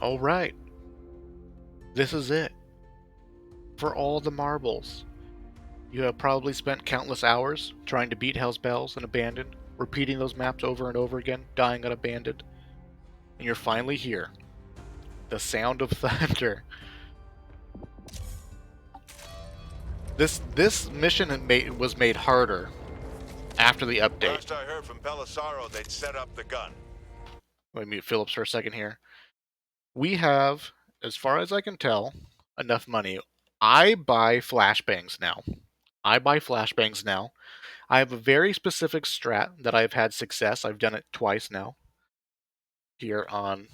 Alright, this is it. For all the marbles. You have probably spent countless hours trying to beat Hell's Bells and Abandoned, repeating those maps over and over again, dying on Abandoned, and you're finally here. The Sound of Thunder. This mission was made harder after the update. Last I heard from Belisaro, they'd set up the gun. Let me mute Phillips for a second here. We have, as far as I can tell, enough money. I buy flashbangs now. I have a very specific strat that I've had success. I've done it twice now. Here on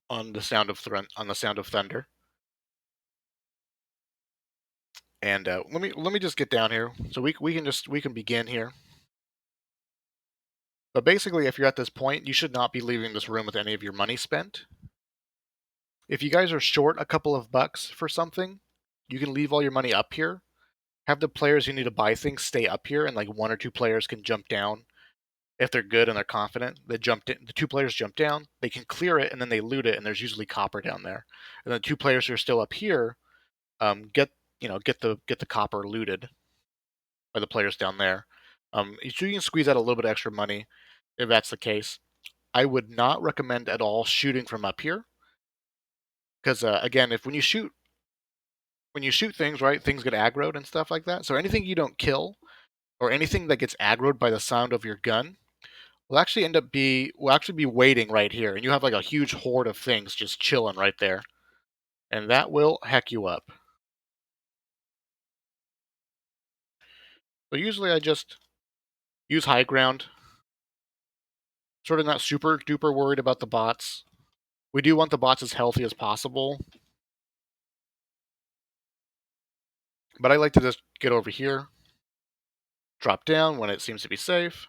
the Sound of Thunder. And let me just get down here so we can begin here. But basically, if you're at this point, you should not be leaving this room with any of your money spent. If you guys are short a couple of bucks for something, you can leave all your money up here. Have the players who need to buy things stay up here, and like one or two players can jump down. If they're good and they're confident, the two players jump down, they can clear it, and then they loot it, and there's usually copper down there. And the two players who are still up here get the copper looted by the players down there. So you can squeeze out a little bit of extra money if that's the case. I would not recommend at all shooting from up here, because again, when you shoot things, right, things get aggroed and stuff like that. So anything you don't kill, or anything that gets aggroed by the sound of your gun, will actually be waiting right here, and you have like a huge horde of things just chilling right there, and that will heck you up. But usually I just use high ground. Sort of not super duper worried about the bots. We do want the bots as healthy as possible. But I like to just get over here, drop down when it seems to be safe.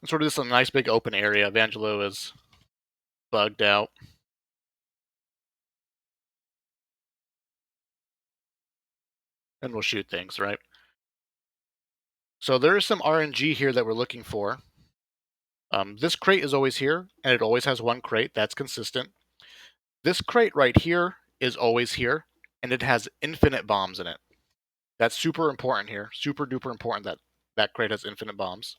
And sort of just a nice big open area. Evangelo is bugged out. And we'll shoot things, right? So there is some RNG here that we're looking for. This crate is always here, and it always has one crate. That's consistent. This crate right here is always here, and it has infinite bombs in it. That's super important here. Super duper important that that crate has infinite bombs.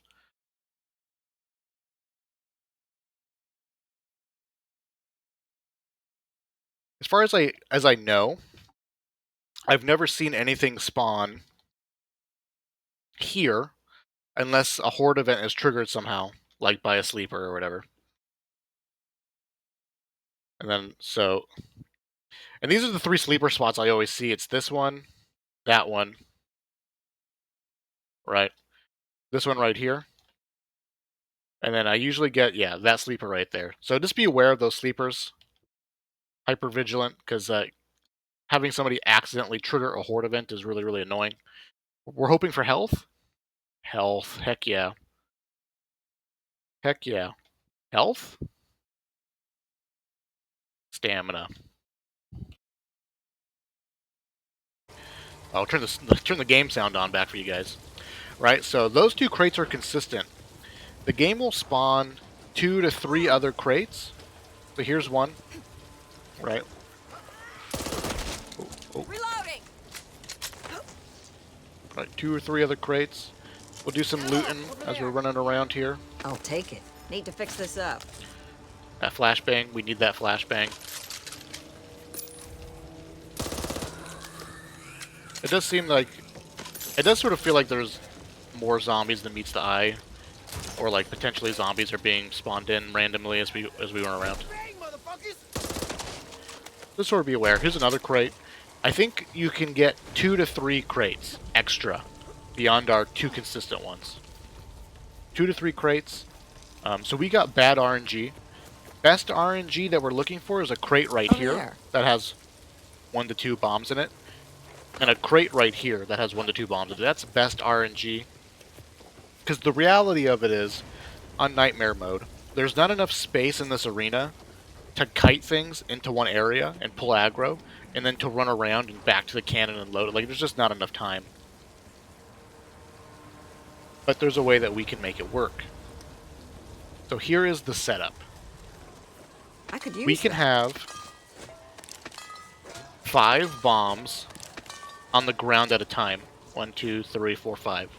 As far as I know, I've never seen anything spawn here unless a horde event is triggered somehow, like by a sleeper or whatever. And then and these are the three sleeper spots I always see. It's this one, that one, right? This one right here. And then I usually get, that sleeper right there. So just be aware of those sleepers. Hyper vigilant, because having somebody accidentally trigger a horde event is really, really annoying. We're hoping for health. Health, heck yeah. Heck yeah. Health? Stamina. I'll turn the game sound on back for you guys. Right, so those two crates are consistent. The game will spawn 2 to 3 other crates. So here's one. Right. Oh. Reloading. Right, 2 or 3 other crates. We'll do some looting as we're running around here. I'll take it. Need to fix this up. That flashbang, we need that flashbang. It does sort of feel like there's more zombies than meets the eye. Or like potentially zombies are being spawned in randomly as we run around. Just sort of be aware. Here's another crate. I think you can get 2 to 3 crates extra beyond our 2 consistent ones. 2 to 3 crates. So we got bad RNG. Best RNG that we're looking for is a crate right here that has 1 to 2 bombs in it. And a crate right here that has 1 to 2 bombs in it. That's best RNG. Because the reality of it is, on Nightmare mode, there's not enough space in this arena to kite things into one area and pull aggro, and then to run around and back to the cannon and load it. Like, there's just not enough time. But there's a way that we can make it work. So here is the setup. I could We use can that. have 5 bombs on the ground at a time. 1, 2, 3, 4, 5.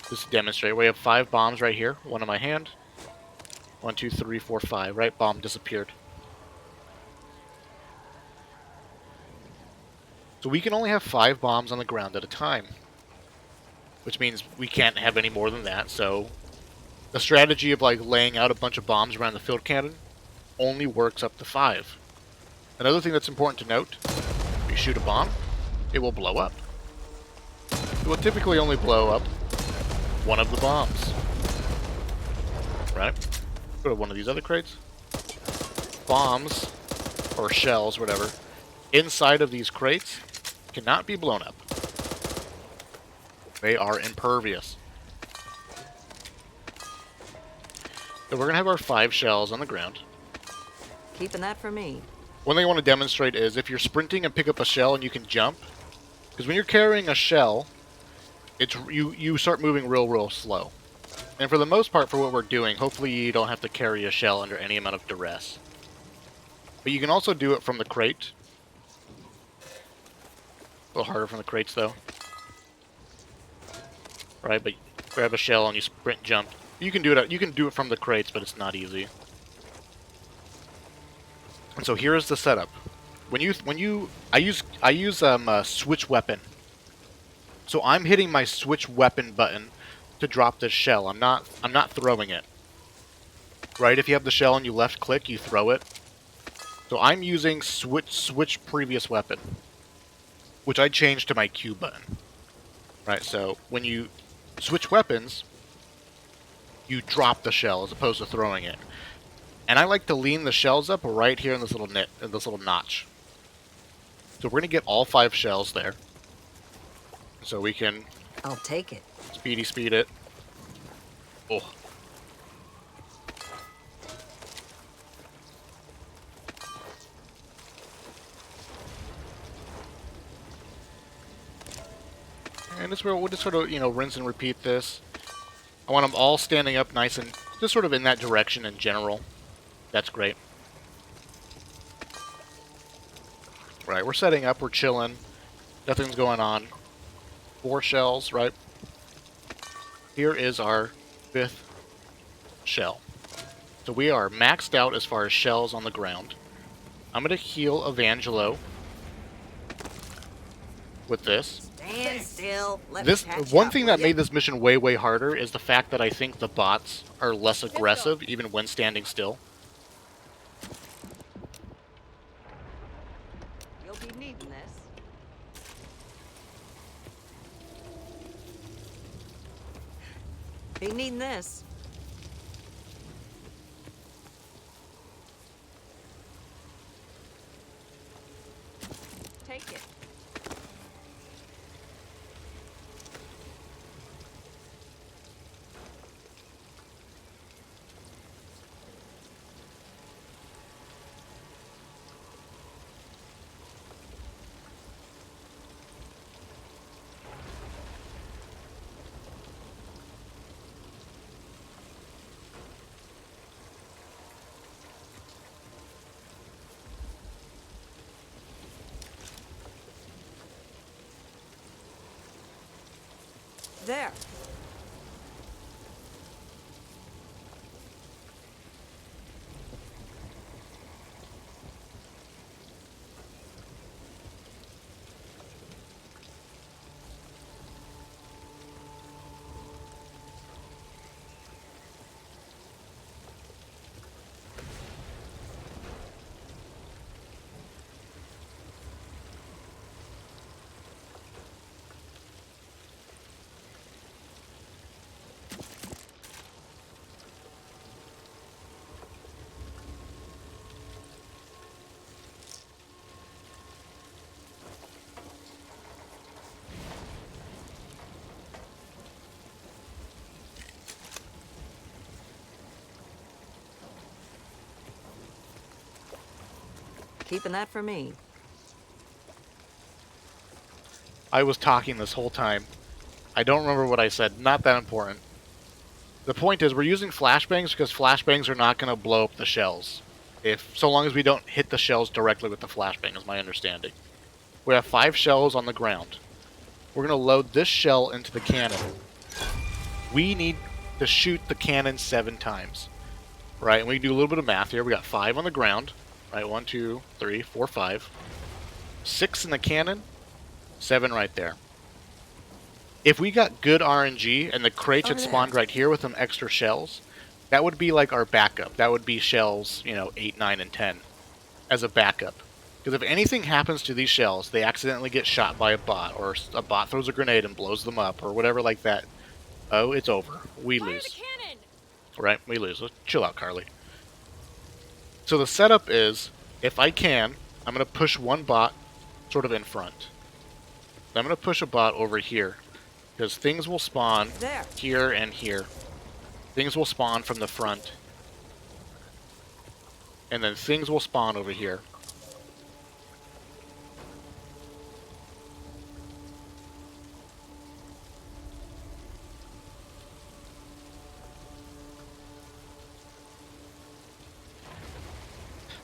Just to demonstrate, we have 5 bombs right here. One in my hand. 1, 2, 3, 4, 5. Right, bomb disappeared. So we can only have 5 bombs on the ground at a time, which means we can't have any more than that. So the strategy of like laying out a bunch of bombs around the field cannon only works up to 5. Another thing that's important to note: if you shoot a bomb, it will blow up. It will typically only blow up one of the bombs. Right? Go to one of these other crates. Bombs, or shells, whatever, inside of these crates cannot be blown up. They are impervious. So we're going to have our 5 shells on the ground. Keeping that for me. One thing I want to demonstrate is if you're sprinting and pick up a shell and you can jump, because when you're carrying a shell, it's you start moving real slow. And for the most part, for what we're doing, hopefully you don't have to carry a shell under any amount of duress. But you can also do it from the crate. A little harder from the crates, though. Right, but grab a shell and you sprint jump. You can do it. You can do it from the crates, but it's not easy. And so here is the setup. I use a switch weapon. So I'm hitting my switch weapon button to drop this shell. I'm not throwing it. Right? If you have the shell and you left click, you throw it. So I'm using switch previous weapon, which I changed to my Q button. Right? So when you switch weapons, you drop the shell as opposed to throwing it. And I like to lean the shells up right here in this little notch. So we're gonna get all 5 shells there. So we can I'll take it. speed it. Oh. And this we'll just sort of, rinse and repeat this. I want them all standing up nice and just sort of in that direction in general. That's great. Right, we're setting up, we're chilling. Nothing's going on. 4 shells, right? Here is our 5th shell. So we are maxed out as far as shells on the ground. I'm going to heal Evangelo with this. Stand still. Let This me catch one up, thing will that ya? made this mission way harder is the fact that I think the bots are less aggressive even when standing still. You'll be needing this. Be needing this. Take it. There. Keeping that for me. I was talking this whole time. I don't remember what I said. Not that important. The point is we're using flashbangs because flashbangs are not going to blow up the shells. so long as we don't hit the shells directly with the flashbang, is my understanding. We have 5 shells on the ground. We're going to load this shell into the cannon. We need to shoot the cannon 7 times. Right, and we can do a little bit of math here. We got 5 on the ground. Right, 1, 2, 3, 4, 5. 6 in the cannon, 7 right there. If we got good RNG and the crates had spawned right here with some extra shells, that would be like our backup. That would be shells, 8, 9, and 10 as a backup. Because if anything happens to these shells, they accidentally get shot by a bot, or a bot throws a grenade and blows them up, or whatever like that. Oh, it's over. We lose. Right, we lose. Let's chill out, Carly. So the setup is, if I can, I'm going to push one bot sort of in front. I'm going to push a bot over here, because things will spawn here and here. Things will spawn from the front. And then things will spawn over here.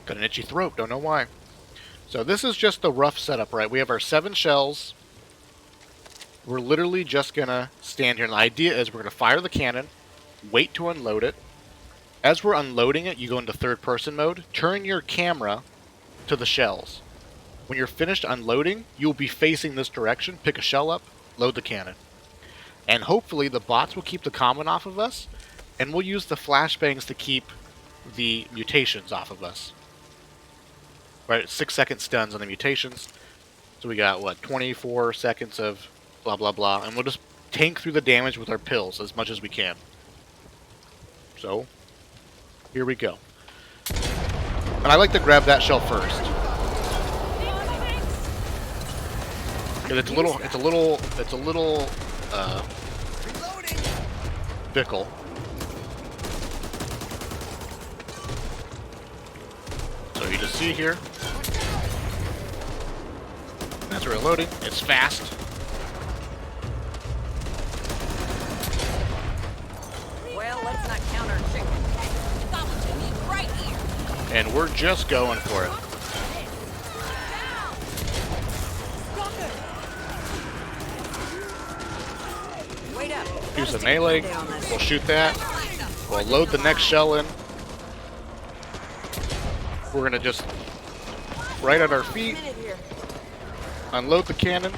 Got an itchy throat, don't know why. So this is just the rough setup, right? We have our 7 shells. We're literally just gonna stand here. And the idea is we're gonna fire the cannon, wait to unload it. As we're unloading it, you go into third person mode. Turn your camera to the shells. When you're finished unloading, you'll be facing this direction. Pick a shell up, load the cannon. And hopefully the bots will keep the common off of us, and we'll use the flashbangs to keep the mutations off of us. Right, 6-second stuns on the mutations. So we got, 24 seconds of blah blah blah, and we'll just tank through the damage with our pills as much as we can. So, here we go. And I like to grab that shell first. Because it's a little fickle. So you just see here. That's reloading. It's fast. Well, let's not count our chicken. Got what you need right here. And we're just going for it. Wait up. Use the melee. We'll shoot that. We'll load the next shell in. We're gonna just right at our feet. Unload the cannon.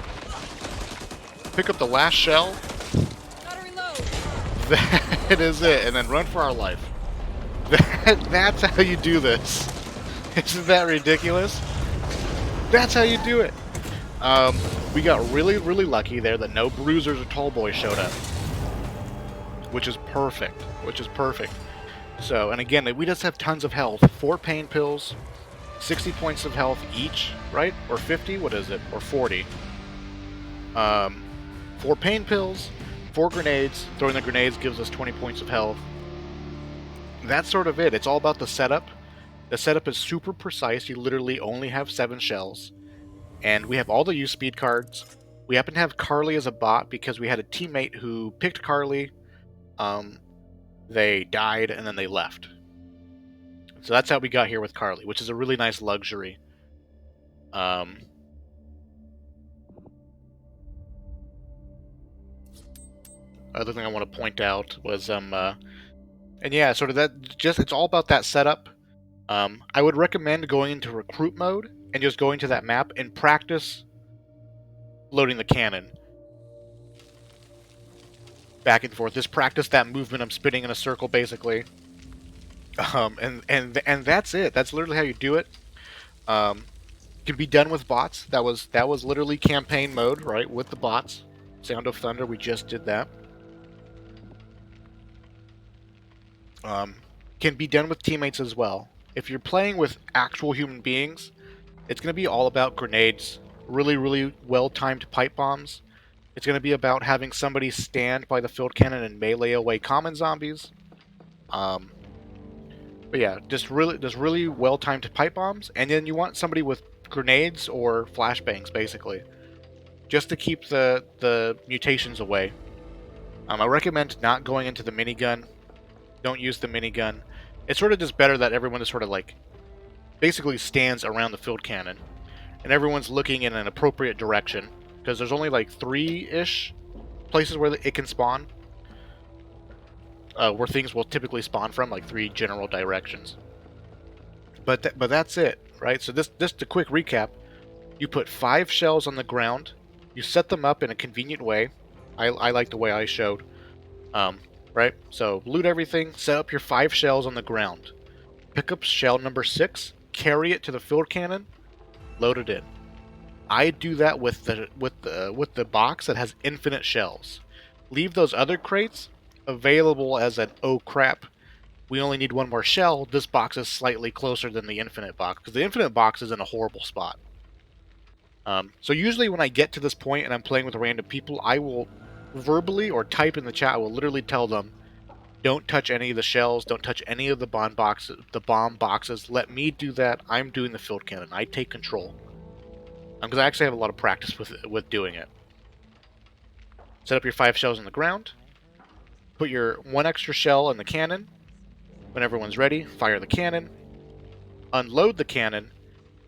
Pick up the last shell. That is it, and then run for our life. That's how you do this. Isn't that ridiculous? That's how you do it. We got really, really lucky there that no bruisers or tall boys showed up. Which is perfect. So, and again, we just have tons of health. 4 pain pills, 60 points of health each, right? Or 50? What is it? Or 40. 4 pain pills, 4 grenades. Throwing the grenades gives us 20 points of health. That's sort of it. It's all about the setup. The setup is super precise. You literally only have 7 shells. And we have all the use speed cards. We happen to have Carly as a bot because we had a teammate who picked Carly. They died and then they left. So that's how we got here with Carly, which is a really nice luxury. Other thing I want to point out was, and yeah, sort of that, just, it's all about that setup. I would recommend going into recruit mode and just going to that map and practice loading the cannon. Back and forth. Just practice that movement. I'm spinning in a circle, basically. And that's it. That's literally how you do it. Can be done with bots. That was literally campaign mode, right? With the bots. Sound of Thunder. We just did that. Can be done with teammates as well. If you're playing with actual human beings, it's going to be all about grenades. Really, really well-timed pipe bombs. It's going to be about having somebody stand by the field cannon and melee away common zombies. But yeah, just really well-timed pipe bombs, and then you want somebody with grenades or flashbangs, basically, just to keep the mutations away. I recommend not going into the minigun. Don't use the minigun. It's sort of just better that everyone is sort of like basically stands around the field cannon, and everyone's looking in an appropriate direction because there's only like 3-ish places where it can spawn, where things will typically spawn from, like 3 general directions. But that's it, right? So just a quick recap: you put 5 shells on the ground, you set them up in a convenient way. I like the way I showed, right? So loot everything, set up your 5 shells on the ground, pick up shell number 6, carry it to the field cannon, load it in. I do that with the box that has infinite shells. Leave those other crates available as an oh crap, we only need 1 more shell. This box is slightly closer than the infinite box because the infinite box is in a horrible spot. So usually when I get to this point and I'm playing with random people, I will verbally or type in the chat. I will literally tell them, don't touch any of the shells. Don't touch any of the bomb boxes. Let me do that. I'm doing the field cannon. I take control. Because I actually have a lot of practice with doing it. Set up your 5 shells on the ground. Put your 1 extra shell in the cannon. When everyone's ready, fire the cannon. Unload the cannon.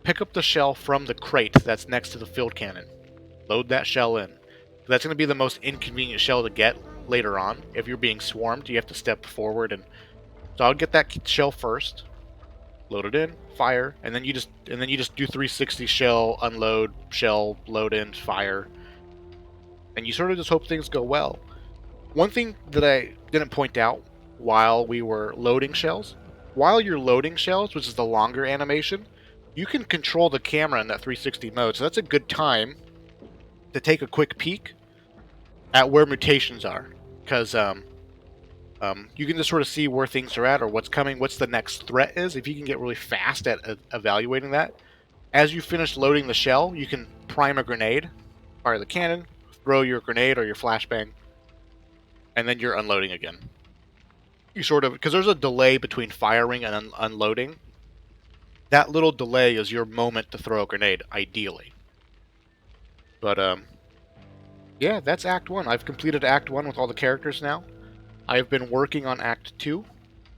Pick up the shell from the crate that's next to the field cannon. Load that shell in. That's going to be the most inconvenient shell to get later on. If you're being swarmed, you have to step forward, and so I'll get that shell first. Load it in, fire, and then you just do 360 shell, unload, shell, load in, fire, and you sort of just hope things go well. One thing that I didn't point out while we were loading shells, while you're loading shells, which is the longer animation, you can control the camera in that 360 mode, so that's a good time to take a quick peek at where mutations are, because you can just sort of see where things are at or what's coming, what's the next threat is. If you can get really fast at evaluating that, as you finish loading the shell, you can prime a grenade, fire the cannon, throw your grenade or your flashbang, and then you're unloading again. You sort of, because there's a delay between firing and unloading. That little delay is your moment to throw a grenade, ideally. But yeah, that's Act 1. I've completed Act 1 with all the characters now. I've been working on Act 2.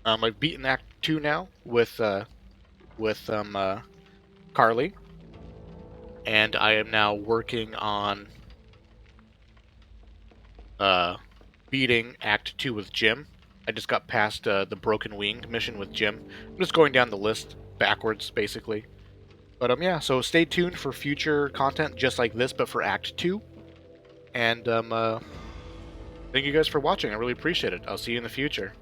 I've beaten Act 2 now with Carly, and I am now working on beating Act 2 with Jim. I just got past the Broken Winged mission with Jim. I'm just going down the list backwards, basically. But yeah, so stay tuned for future content just like this, but for Act 2. And thank you guys for watching. I really appreciate it. I'll see you in the future.